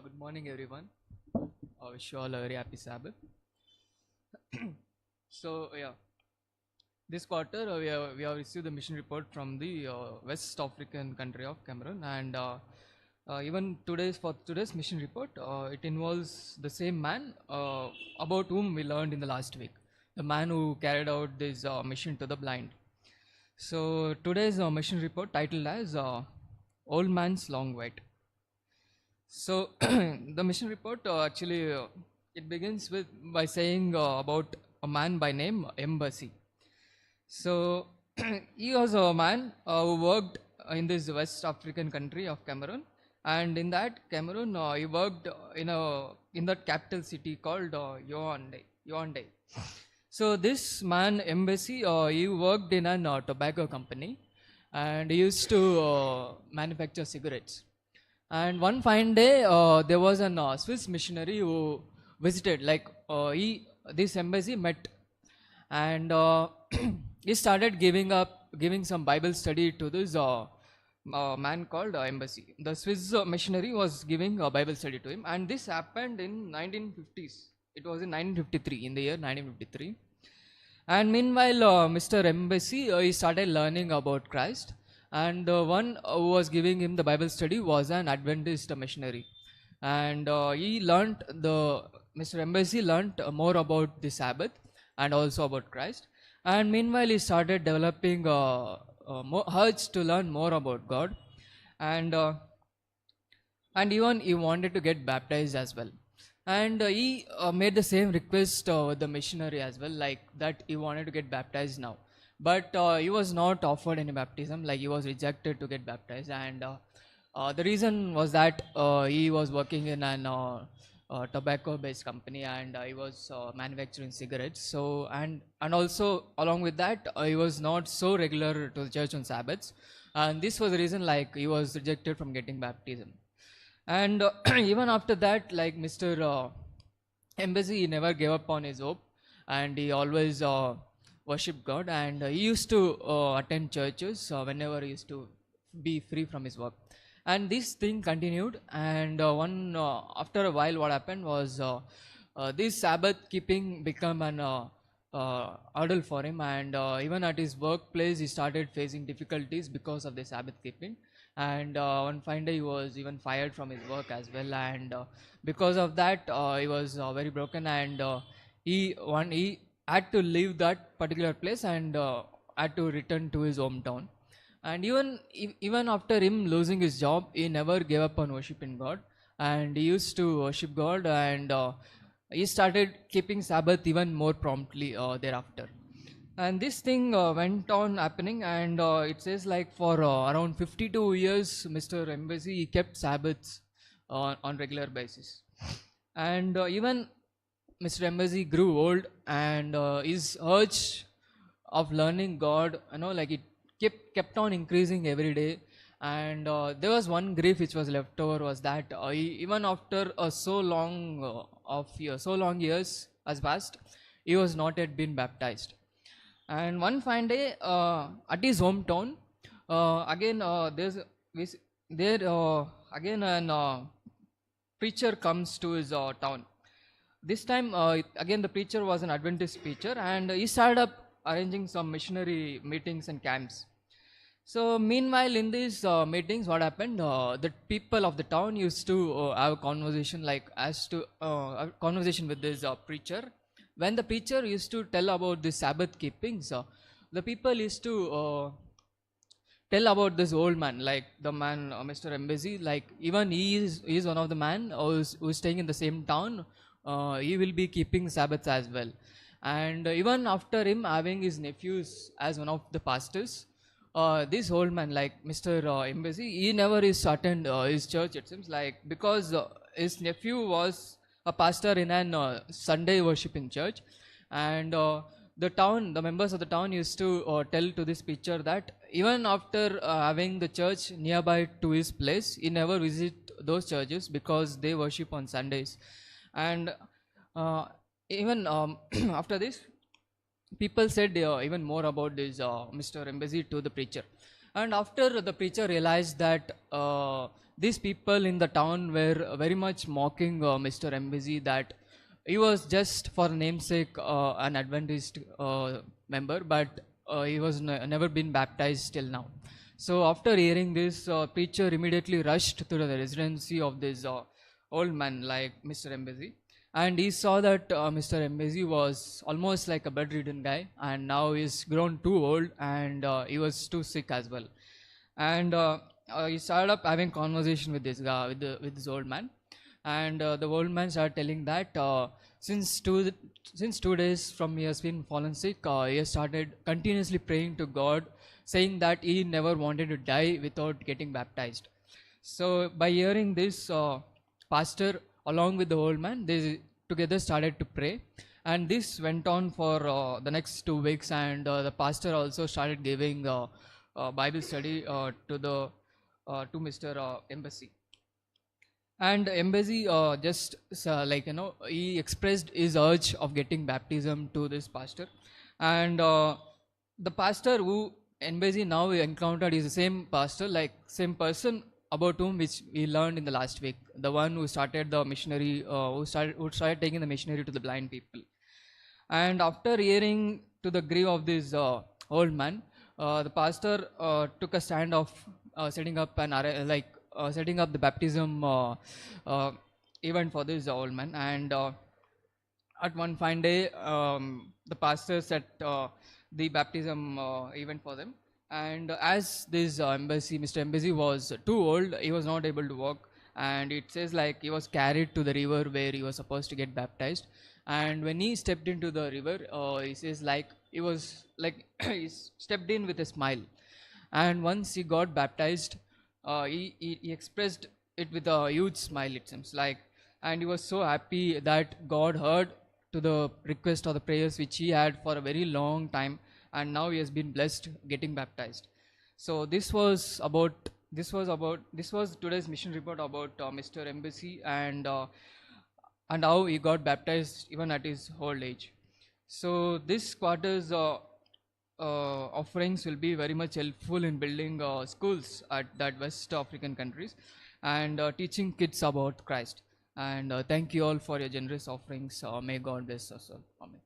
Good morning, everyone. I wish you all a very happy Sabbath. So, this quarter we have received the mission report from the West African country of Cameroon, and even today's mission report, it involves the same man about whom we learned in the last week, the man who carried out this mission to the blind. So today's mission report titled as "Old Man's Long Wait." So the mission report actually it begins with by saying about a man by name Embassy. So he was a man who worked in this West African country of Cameroon, and in that Cameroon he worked in that capital city called Yaoundé. Yaoundé. So this man Embassy he worked in an tobacco company, and he used to manufacture cigarettes. And one fine day, there was an Swiss missionary who visited. This embassy met, and he started giving some Bible study to this man called Embassy. The Swiss missionary was giving a Bible study to him, and this happened in 1950s. It was in 1953, in the year 1953. And meanwhile, Mr. Embassy he started learning about Christ, and the one who was giving him the Bible study was an Adventist missionary, and Mr. Embassy learned more about the Sabbath and also about Christ. And meanwhile, he started developing more urge to learn more about God, and even he wanted to get baptized as well. And he made the same request with the missionary as well, like that he wanted to get baptized now, but he was not offered any baptism, like he was rejected to get baptized. And the reason was that he was working in an tobacco based company, and he was manufacturing cigarettes. So and also along with that, he was not so regular to the church on Sabbaths, and this was the reason like he was rejected from getting baptism. And even after that, like Mr. Embassy, he never gave up on his hope, and he always worshiped God, and he used to attend churches whenever he used to be free from his work. And this thing continued, and after a while, what happened was this Sabbath keeping become an hurdle for him, and even at his workplace, he started facing difficulties because of the Sabbath keeping. And one fine day, he was even fired from his work as well, and because of that, he was very broken, and he had to leave that particular place, and had to return to his hometown. And even after him losing his job, he never gave up on worshiping God, and he used to worship God, and he started keeping Sabbath even more promptly thereafter. And this thing went on happening, and it says like for around 52 years, Mr. Embassy he kept Sabbaths on regular basis. And even Mr. Embassy grew old, and his urge of learning God, like it kept on increasing every day. And there was one grief which was left over, was that even after so long years has passed, he was not yet been baptized. And one fine day, at his hometown, again again an preacher comes to his town. This time, again the preacher was an Adventist preacher, and he started up arranging some missionary meetings and camps. So meanwhile, in these meetings, what happened? The people of the town used to have a conversation, a conversation with this preacher. When the preacher used to tell about the Sabbath keeping, so the people used to tell about this old man, like the man, Mr. Embassy, like even he is one of the man who's staying in the same town. He will be keeping Sabbaths as well. And even after him having his nephews as one of the pastors, this old man, like Mr. Embassy, he never is to attend his church, it seems like, because his nephew was a pastor in an Sunday worshiping church. And the members of the town used to tell to this preacher that even after having the church nearby to his place, he never visit those churches because they worship on Sundays. And even after this, people said even more about this Mr. Embassy to the preacher. And after the preacher realized that these people in the town were very much mocking Mr. Mbz, that he was just for namesake an Adventist member, but he was never been baptized till now. So after hearing this, preacher immediately rushed to the residency of this old man like Mr. Mbz, and he saw that Mr. Mbz was almost like a bedridden guy, and now he's grown too old, and he was too sick as well. And he started up having conversation with this guy, with this old man, and the old man started telling that since 2 days from he has been fallen sick, he has started continuously praying to God, saying that he never wanted to die without getting baptized. So by hearing this, pastor along with the old man, they together started to pray, and this went on for the next 2 weeks. And the pastor also started giving Bible study to Mr. Embassy. And Embassy just he expressed his urge of getting baptism to this pastor, and the pastor who Embassy now encountered is the same pastor, like same person about whom which we learned in the last week, the one who started the missionary, who started taking the missionary to the blind people. And after hearing to the grief of this old man, the pastor took a stand of setting up setting up the baptism uh, event for this old man. And at one fine day, the pastor set the baptism event for them. And as this Mr. Embassy was too old, he was not able to walk. And it says like he was carried to the river where he was supposed to get baptized. And when he stepped into the river, he says like he was like he stepped in with a smile. And once he got baptized, he expressed it with a huge smile, it seems like. And he was so happy that God heard to the request or the prayers which he had for a very long time, and now he has been blessed getting baptized. So this was today's mission report about Mr. Embassy, and how he got baptized even at his old age. So this quarter's offerings will be very much helpful in building schools at that West African countries, and teaching kids about Christ. And thank you all for your generous offerings. May God bless us all. Amen.